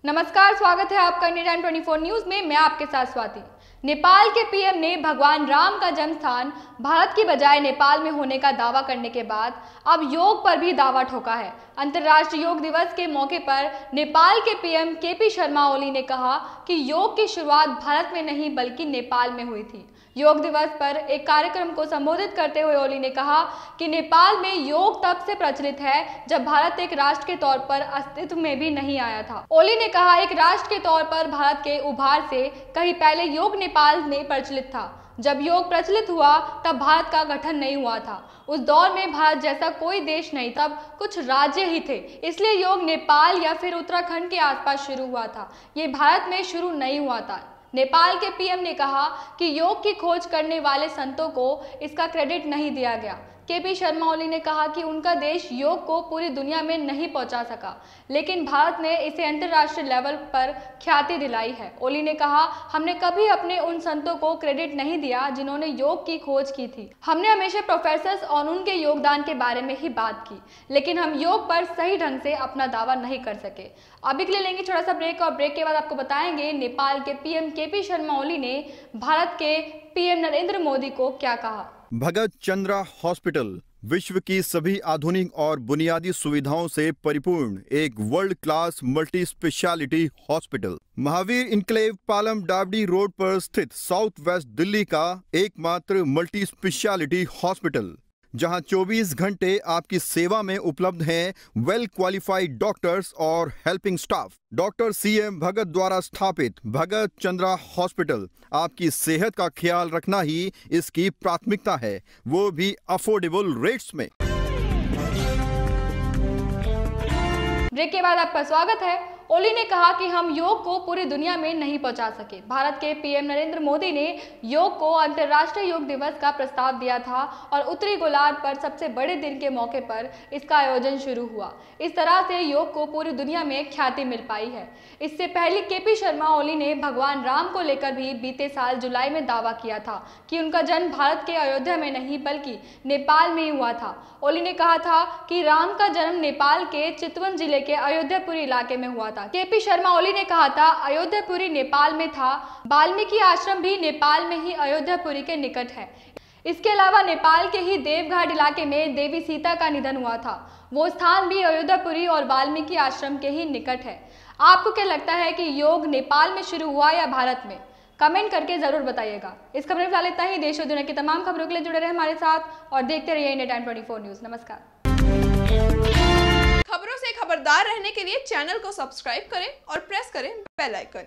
नमस्कार, स्वागत है आपका इंडिया टाइम 24 न्यूज में। मैं आपके साथ स्वाति। नेपाल के पीएम ने भगवान राम का जन्म स्थान भारत की बजाय नेपाल में होने का दावा करने के बाद अब योग पर भी दावा ठोका है। अंतर्राष्ट्रीय योग दिवस के मौके पर नेपाल के पीएम केपी शर्मा ओली ने कहा कि योग की शुरुआत भारत में नहीं बल्कि नेपाल में हुई थी। योग दिवस पर एक कार्यक्रम को संबोधित करते हुए ओली ने कहा कि नेपाल में योग तब से प्रचलित है जब भारत एक राष्ट्र के तौर पर अस्तित्व में भी नहीं आया था। ओली ने कहा, एक राष्ट्र के तौर पर भारत के उभार से कहीं पहले योग नेपाल में प्रचलित था। जब योग प्रचलित हुआ तब भारत का गठन नहीं हुआ था। उस दौर में भारत जैसा कोई देश नहीं, तब कुछ राज्य ही थे, इसलिए योग नेपाल या फिर उत्तराखंड के आसपास शुरू हुआ था। ये भारत में शुरू नहीं हुआ था। नेपाल के पीएम ने कहा कि योग की खोज करने वाले संतों को इसका क्रेडिट नहीं दिया गया। केपी शर्मा ओली ने कहा कि उनका देश योग को पूरी दुनिया में नहीं पहुंचा सका, लेकिन भारत ने इसे अंतर्राष्ट्रीय लेवल पर ख्याति दिलाई है। ओली ने कहा, हमने कभी अपने उन संतों को क्रेडिट नहीं दिया जिन्होंने योग की खोज की थी। हमने हमेशा प्रोफेसर्स और उनके योगदान के बारे में ही बात की, लेकिन हम योग पर सही ढंग से अपना दावा नहीं कर सके। अभी के लिए लेंगे छोटा सा ब्रेक और ब्रेक के बाद आपको बताएंगे नेपाल के पीएम केपी शर्मा ओली ने भारत के पीएम नरेंद्र मोदी को क्या कहा। भगत चंद्रा हॉस्पिटल विश्व की सभी आधुनिक और बुनियादी सुविधाओं से परिपूर्ण एक world class multi speciality hospital Mahavir enclave Palam Dawdi road पर स्थित साउथ वेस्ट दिल्ली का एकमात्र मल्टी स्पेशलिटी हॉस्पिटल, जहां 24 घंटे आपकी सेवा में उपलब्ध हैं वेल क्वालिफाइड डॉक्टर्स और हेल्पिंग स्टाफ। डॉक्टर CM भगत द्वारा स्थापित भगत चंद्रा हॉस्पिटल आपकी सेहत का ख्याल रखना ही इसकी प्राथमिकता है, वो भी अफोर्डेबल रेट्स में। ब्रेक के बाद आपका स्वागत है। ओली ने कहा कि हम योग को पूरी दुनिया में नहीं पहुंचा सके। भारत के पीएम नरेंद्र मोदी ने योग को अंतर्राष्ट्रीय योग दिवस का प्रस्ताव दिया था और उत्तरी गोलार्ध पर सबसे बड़े दिन के मौके पर इसका आयोजन शुरू हुआ। इस तरह से योग को पूरी दुनिया में ख्याति मिल पाई है। इससे पहले केपी शर्मा ओली ने भगवान राम को लेकर भी बीते साल जुलाई में दावा किया था कि उनका जन्म भारत के अयोध्या में नहीं बल्कि नेपाल में ही हुआ था। ओली ने कहा था कि राम का जन्म नेपाल के चितवन जिले के अयोध्यापुरी इलाके में हुआ था। केपी शर्मा ओली ने कहा था, अयोध्यापुरी नेपाल में था। वाल्मीकि आश्रम भी नेपाल में ही अयोध्यापुरी के निकट है। इसके अलावा नेपाल के ही देवघाट इलाके में देवी सीता का निधन हुआ था। वो स्थान भी अयोध्यापुरी और वाल्मीकि आश्रम के ही निकट है। आपको क्या लगता है कि योग नेपाल में शुरू हुआ या भारत में? कमेंट करके जरूर बताइएगा। इस खबर में फिलहाल इतना ही। देश और दुनिया की तमाम खबरों के लिए जुड़े रहे हमारे साथ और देखते रहिए इंडिया टाइम 24 न्यूज। नमस्कार। खबरों से खबरदार रहने के लिए चैनल को सब्सक्राइब करें और प्रेस करें बेल आइकन।